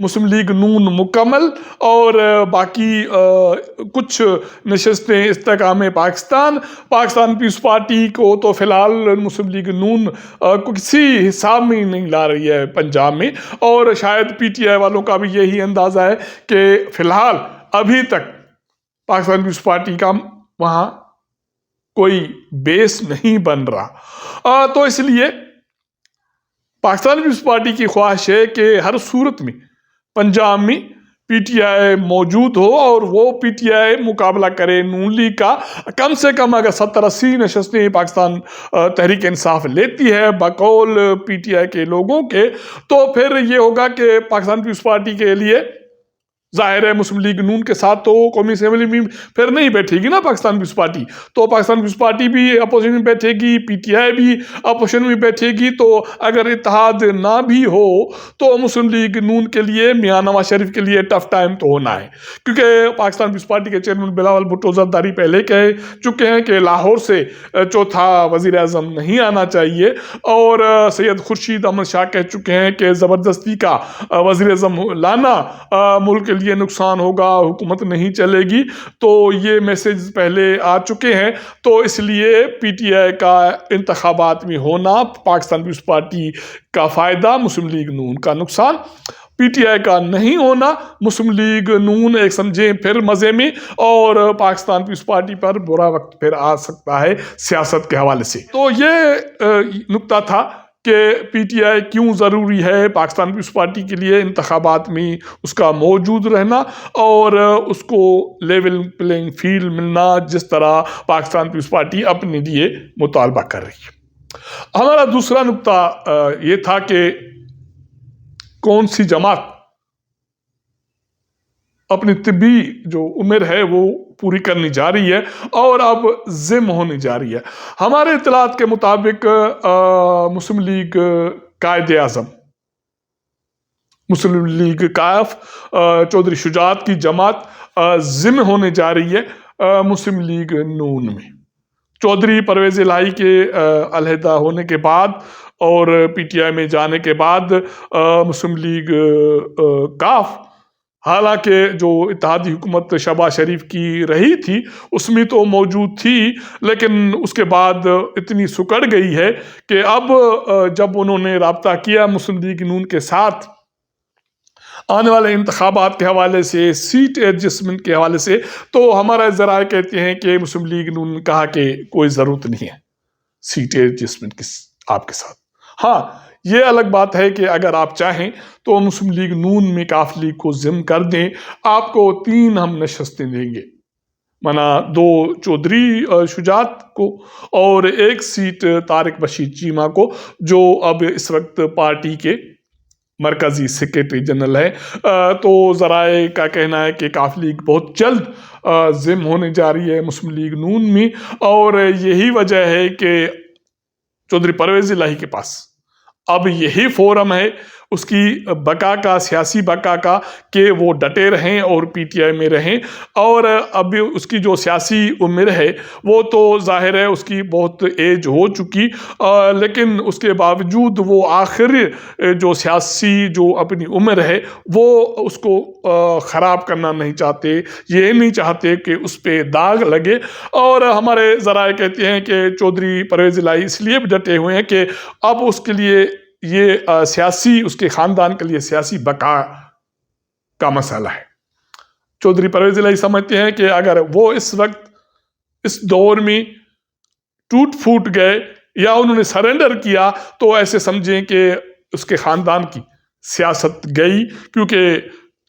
مسلم league نون مکمل اور باقی کچھ نشستیں استحکام پاکستان پیپلز پارٹی کو تو فی الحال مسلم لیگ نون کو کسی حساب میں نہیں لا رہی ہے پنجاب میں، اور شاید پی ٹی آئی والوں کا بھی یہی اندازہ ہے کہ فی الحال ابھی تک پاکستان پیپلز پارٹی کا وہاں کوئی بیس نہیں بن رہا، تو اس لیے پاکستان پیپلز پارٹی کی خواہش ہے کہ ہر صورت میں پنجاب میں پی ٹی آئی موجود ہو اور وہ پی ٹی آئی مقابلہ کرے نون لیگ کا۔ کم سے کم اگر 70-80 نشستیں پاکستان تحریک انصاف لیتی ہے بقول پی ٹی آئی کے لوگوں کے، تو پھر یہ ہوگا کہ پاکستان پیپلز پارٹی کے لیے ظاہر ہے مسلم لیگ نون کے ساتھ تو قومی اسمبلی میں پھر نہیں بیٹھے گی نا پاکستان پیپلز پارٹی، تو پاکستان پیپلز پارٹی بھی اپوزیشن میں بیٹھے گی، پی ٹی آئی بھی اپوزیشن میں بیٹھے گی، تو اگر اتحاد نہ بھی ہو تو مسلم لیگ نون کے لیے میاں نواز شریف کے لیے ٹف ٹائم تو ہونا ہے، کیونکہ پاکستان پیپلز پارٹی کے چیئرمین بلاول بھٹو زرداری پہلے کہہ چکے ہیں کہ لاہور سے چوتھا وزیر اعظم نہیں آنا چاہیے، اور سید خورشید احمد شاہ کہہ چکے ہیں کہ زبردستی کا وزیر اعظم لانا ملک کے لیے نقصان ہوگا، حکومت نہیں چلے گی، تو یہ میسج پہلے آ چکے ہیں۔ تو اس لیے پی ٹی آئی کا انتخابات میں ہونا پاکستان پیپلز پارٹی کا فائدہ، مسلم لیگ نون کا نقصان۔ پی ٹی آئی کا نہیں ہونا، مسلم لیگ نون ایک سمجھیں پھر مزے میں، اور پاکستان پیپلز پارٹی پر برا وقت پھر آ سکتا ہے سیاست کے حوالے سے۔ تو یہ نکتہ تھا کہ پی ٹی آئی کیوں ضروری ہے پاکستان پیپلز پارٹی کے لیے انتخابات میں اس کا موجود رہنا، اور اس کو لیول پلینگ فیلڈ ملنا جس طرح پاکستان پیپلز پارٹی اپنے لیے مطالبہ کر رہی ہے۔ ہمارا دوسرا نکتہ یہ تھا کہ کون سی جماعت اپنی طبی جو عمر ہے وہ پوری کرنی جا رہی ہے اور اب ضم ہونے جا رہی ہے۔ ہمارے اطلاعات کے مطابق مسلم لیگ قائد اعظم، مسلم لیگ قائف چودھری شجاعت کی جماعت ضم ہونے جا رہی ہے مسلم لیگ نون میں۔ چودھری پرویز الہی کے علیحدہ ہونے کے بعد اور پی ٹی آئی میں جانے کے بعد مسلم لیگ قاف، حالانکہ جو اتحادی حکومت شہباز شریف کی رہی تھی اس میں تو موجود تھی، لیکن اس کے بعد اتنی سکڑ گئی ہے کہ اب جب انہوں نے رابطہ کیا مسلم لیگ نون کے ساتھ آنے والے انتخابات کے حوالے سے، سیٹ ایڈجسٹمنٹ کے حوالے سے، تو ہمارا ذرائع کہتے ہیں کہ مسلم لیگ نون نے کہا کہ کوئی ضرورت نہیں ہے سیٹ ایڈجسٹمنٹ کی آپ کے ساتھ۔ ہاں، یہ الگ بات ہے کہ اگر آپ چاہیں تو مسلم لیگ نون میں قاف لیگ کو ضم کر دیں، آپ کو 3 ہم نشستیں دیں گے، منا 2 چودھری شجاعت کو اور 1 سیٹ طارق بشیر چیمہ کو، جو اب اس وقت پارٹی کے مرکزی سیکریٹری جنرل ہے۔ تو ذرائع کا کہنا ہے کہ قاف لیگ بہت جلد ضم ہونے جا رہی ہے مسلم لیگ نون میں، اور یہی وجہ ہے کہ چودھری پرویز الہی کے پاس اب یہی فورم ہے اس کی بقا کا، سیاسی بقا کا، کہ وہ ڈٹے رہیں اور پی ٹی آئی میں رہیں، اور اب اس کی جو سیاسی عمر ہے وہ تو ظاہر ہے اس کی بہت ایج ہو چکی، لیکن اس کے باوجود وہ آخر جو سیاسی جو اپنی عمر ہے وہ اس کو خراب کرنا نہیں چاہتے، یہ نہیں چاہتے کہ اس پہ داغ لگے، اور ہمارے ذرائع کہتے ہیں کہ چودھری پرویز الہی اس لیے بھی ڈٹے ہوئے ہیں کہ اب اس کے لیے یہ سیاسی، اس کے خاندان کے لیے سیاسی بقا کا مسئلہ ہے۔ چودھری پرویز الہی سمجھتے ہیں کہ اگر وہ اس وقت اس دور میں ٹوٹ پھوٹ گئے یا انہوں نے سرنڈر کیا تو ایسے سمجھیں کہ اس کے خاندان کی سیاست گئی، کیونکہ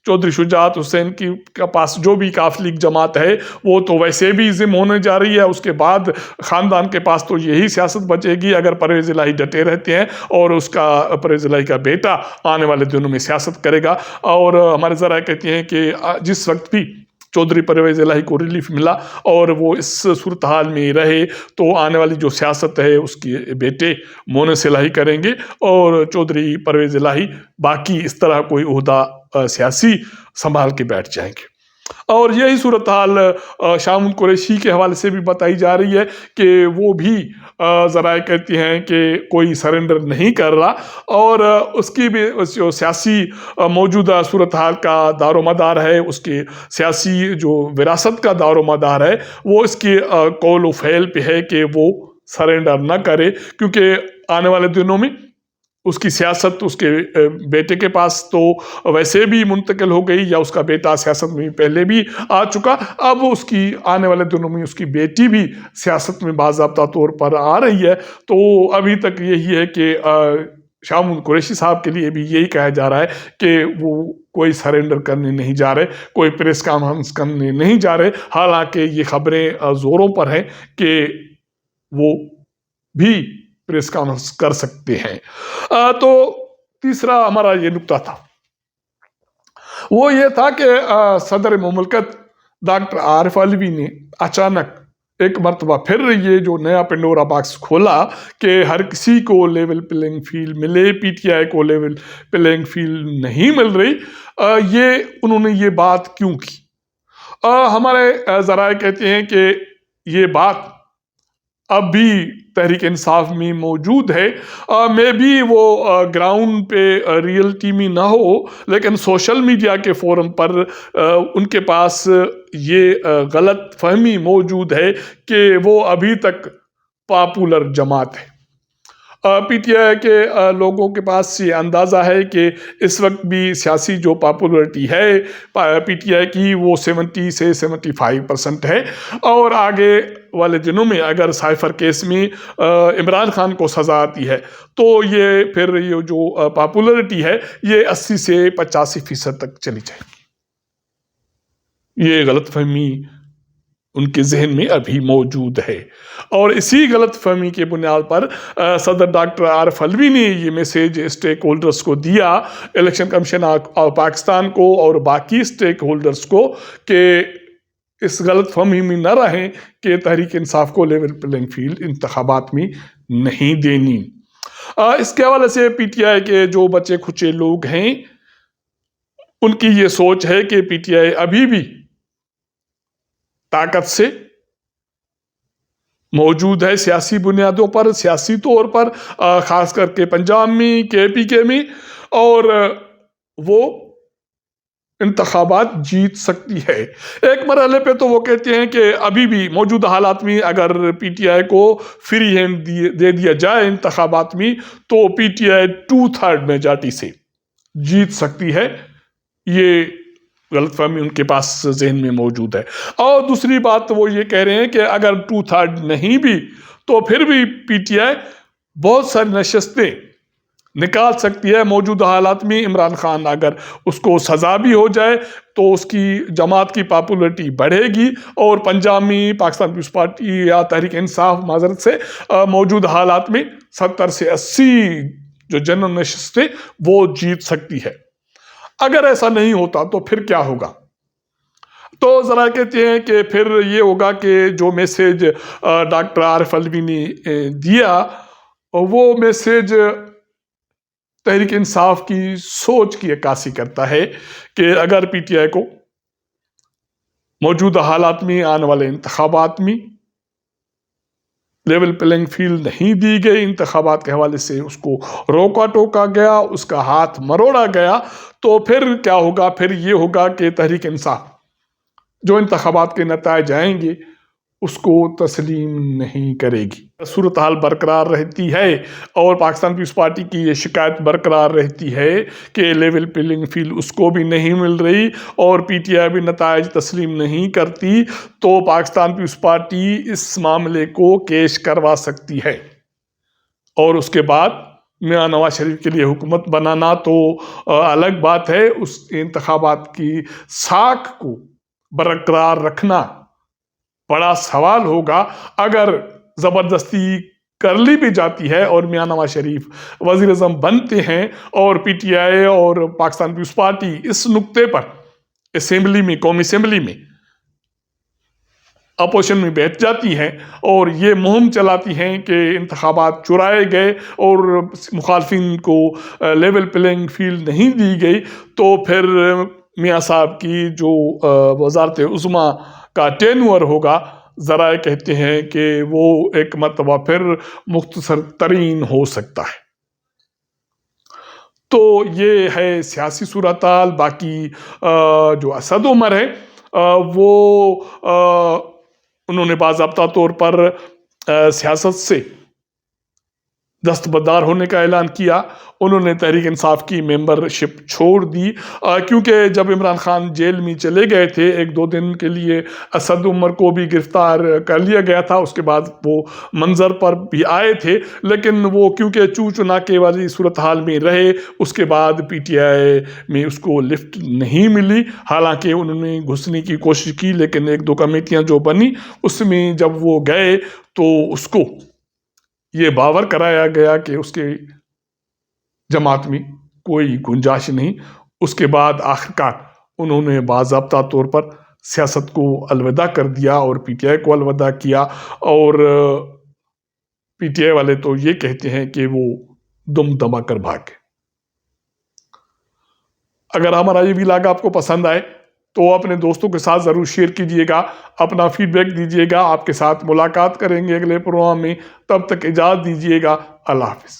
چودھری شجاعت حسین کی پاس جو بھی قاف لیگ جماعت ہے وہ تو ویسے بھی ضم ہونے جا رہی ہے، اس کے بعد خاندان کے پاس تو یہی سیاست بچے گی اگر پرویز الہی ڈٹے رہتے ہیں، اور اس کا پرویز الہی کا بیٹا آنے والے دنوں میں سیاست کرے گا۔ اور ہمارے ذرائع کہتے ہیں کہ جس وقت بھی چودھری پرویز الہی کو ریلیف ملا اور وہ اس صورتحال میں رہے تو آنے والی جو سیاست ہے اس کے بیٹے مونس الہی کریں گے، اور چودھری پرویز الہی باقی اس طرح کوئی عہدہ سیاسی سنبھال کے بیٹھ جائیں گے۔ اور یہی صورتحال شامون قریشی کے حوالے سے بھی بتائی جا رہی ہے کہ وہ بھی ذرائع کہتی ہیں کہ کوئی سرنڈر نہیں کر رہا، اور اس کی بھی جو سیاسی موجودہ صورتحال کا دار و مدار ہے، اس کے سیاسی جو وراثت کا دار و مدار ہے، وہ اس کی قول و فعل پہ ہے کہ وہ سرنڈر نہ کرے، کیونکہ آنے والے دنوں میں اس کی سیاست اس کے بیٹے کے پاس تو ویسے بھی منتقل ہو گئی، یا اس کا بیٹا سیاست میں پہلے بھی آ چکا، اب اس کی آنے والے دنوں میں اس کی بیٹی بھی سیاست میں باضابطہ طور پر آ رہی ہے۔ تو ابھی تک یہی ہے کہ شامون قریشی صاحب کے لیے بھی یہی کہا جا رہا ہے کہ وہ کوئی سرنڈر کرنے نہیں جا رہے، کوئی پریس کانفرنس کرنے نہیں جا رہے، حالانکہ یہ خبریں زوروں پر ہیں کہ وہ بھی پریس کانفرنس کر سکتے ہیں۔ تو تیسرا ہمارا یہ نکتہ تھا، وہ یہ تھا کہ صدر مملکت ڈاکٹر عارف علوی نے اچانک ایک مرتبہ پھر یہ جو نیا پنڈورا باکس کھولا کہ ہر کسی کو لیول پلینگ فیلڈ ملے، پی ٹی آئی کو لیول پلینگ فیلڈ نہیں مل رہی، یہ انہوں نے یہ بات کیوں کی؟ ہمارے ذرائع کہتے ہیں کہ یہ بات اب بھی تحریک انصاف میں موجود ہے، میں بھی وہ گراؤنڈ پہ ریئلٹی میں نہ ہو، لیکن سوشل میڈیا کے فورم پر ان کے پاس یہ غلط فہمی موجود ہے کہ وہ ابھی تک پاپولر جماعت ہے۔ پی ٹی آئی کے لوگوں کے پاس یہ اندازہ ہے کہ اس وقت بھی سیاسی جو پاپولرٹی ہے پی ٹی آئی کی وہ 70 سے 75% ہے، اور آگے والے دنوں میں اگر سائفر کیس میں عمران خان کو سزا آتی ہے تو یہ پھر یہ جو پاپولرٹی ہے یہ 80 سے 85% تک چلی جائے۔ یہ غلط فہمی ان کے ذہن میں ابھی موجود ہے، اور اسی غلط فہمی کے بنیاد پر صدر ڈاکٹر عارف علوی نے یہ میسیج اسٹیک ہولڈرز کو دیا، الیکشن کمیشن آف پاکستان کو اور باقی اسٹیک ہولڈرز کو، کہ اس غلط فہمی میں نہ رہیں کہ تحریک انصاف کو لیول پلینگ فیلڈ انتخابات میں نہیں دینی۔ اس کے حوالے سے پی ٹی آئی کے جو بچے کھچے لوگ ہیں ان کی یہ سوچ ہے کہ پی ٹی آئی ابھی بھی طاقت سے موجود ہے سیاسی بنیادوں پر، سیاسی طور پر، خاص کر کے پنجاب میں، کے پی کے میں، اور وہ انتخابات جیت سکتی ہے۔ ایک مرحلے پہ تو وہ کہتے ہیں کہ ابھی بھی موجودہ حالات میں اگر پی ٹی آئی کو فری ہینڈ دے دیا جائے انتخابات میں تو پی ٹی آئی 2/3 میجارٹی سے جیت سکتی ہے۔ یہ غلط فہمی ان کے پاس ذہن میں موجود ہے۔ اور دوسری بات وہ یہ کہہ رہے ہیں کہ اگر 2/3 نہیں بھی تو پھر بھی پی ٹی آئی بہت ساری نشستیں نکال سکتی ہے موجودہ حالات میں۔ عمران خان اگر اس کو سزا بھی ہو جائے تو اس کی جماعت کی پاپولرٹی بڑھے گی، اور پنجاب میں پاکستان پیپلز پارٹی یا تحریک انصاف معذرت سے موجودہ حالات میں 70 سے 80 جو جنرل نشستیں وہ جیت سکتی ہے۔ اگر ایسا نہیں ہوتا تو پھر کیا ہوگا؟ تو ذرا کہتے ہیں کہ پھر یہ ہوگا کہ جو میسیج ڈاکٹر عارف علوی نے دیا وہ میسیج تحریک انصاف کی سوچ کی عکاسی کرتا ہے کہ اگر پی ٹی آئی کو موجودہ حالات میں آنے والے انتخابات میں لیول پلینگ فیلڈ نہیں دی گئی، انتخابات کے حوالے سے اس کو روکا ٹوکا گیا، اس کا ہاتھ مروڑا گیا، تو پھر کیا ہوگا؟ پھر یہ ہوگا کہ تحریک انصاف جو انتخابات کے نتائج آئیں گے اس کو تسلیم نہیں کرے گی۔ صورتحال برقرار رہتی ہے، اور پاکستان پیپلز پارٹی کی یہ شکایت برقرار رہتی ہے کہ لیول پلینگ فیلڈ اس کو بھی نہیں مل رہی اور پی ٹی آئی بھی نتائج تسلیم نہیں کرتی، تو پاکستان پیپلز پارٹی اس معاملے کو کیش کروا سکتی ہے، اور اس کے بعد میاں نواز شریف کے لیے حکومت بنانا تو الگ بات ہے، اس انتخابات کی ساکھ کو برقرار رکھنا بڑا سوال ہوگا۔ اگر زبردستی کر لی بھی جاتی ہے اور میاں نواز شریف وزیر اعظم بنتے ہیں اور پی ٹی آئی اور پاکستان پیپلز پارٹی اس نقطے پر اسمبلی میں، قومی اسمبلی میں اپوزیشن میں بیٹھ جاتی ہیں اور یہ مہم چلاتی ہیں کہ انتخابات چرائے گئے اور مخالفین کو لیول پلینگ فیلڈ نہیں دی گئی، تو پھر میاں صاحب کی جو وزارت عظمیٰ کا ٹینور ہوگا، ذرائع کہتے ہیں کہ وہ ایک مرتبہ پھر مختصر ترین ہو سکتا ہے۔ تو یہ ہے سیاسی صورتحال۔ باقی جو اسد عمر ہے وہ انہوں نے باضابطہ طور پر سیاست سے دستبردار ہونے کا اعلان کیا۔ انہوں نے تحریک انصاف کی ممبرشپ چھوڑ دی، کیونکہ جب عمران خان جیل میں چلے گئے تھے 1-2 دن کے لیے، اسد عمر کو بھی گرفتار کر لیا گیا تھا۔ اس کے بعد وہ منظر پر بھی آئے تھے، لیکن وہ کیونکہ چو چناکے والی صورتحال میں رہے، اس کے بعد پی ٹی آئی میں اس کو لفٹ نہیں ملی۔ حالانکہ انہوں نے گھسنے کی کوشش کی، لیکن 1-2 کمیٹیاں جو بنی اس میں جب وہ گئے تو اس کو یہ باور کرایا گیا کہ اس کے جماعت میں کوئی گنجائش نہیں۔ اس کے بعد آخرکار انہوں نے باضابطہ طور پر سیاست کو الوداع کر دیا اور پی ٹی آئی کو الوداع کیا، اور پی ٹی آئی والے تو یہ کہتے ہیں کہ وہ دم دبا کر بھاگے۔ اگر ہمارا یہ ولاگ آپ کو پسند آئے تو اپنے دوستوں کے ساتھ ضرور شیئر کیجئے گا، اپنا فیڈ بیک دیجئے گا۔ آپ کے ساتھ ملاقات کریں گے اگلے پروگرام میں، تب تک اجازت دیجئے گا۔ اللہ حافظ۔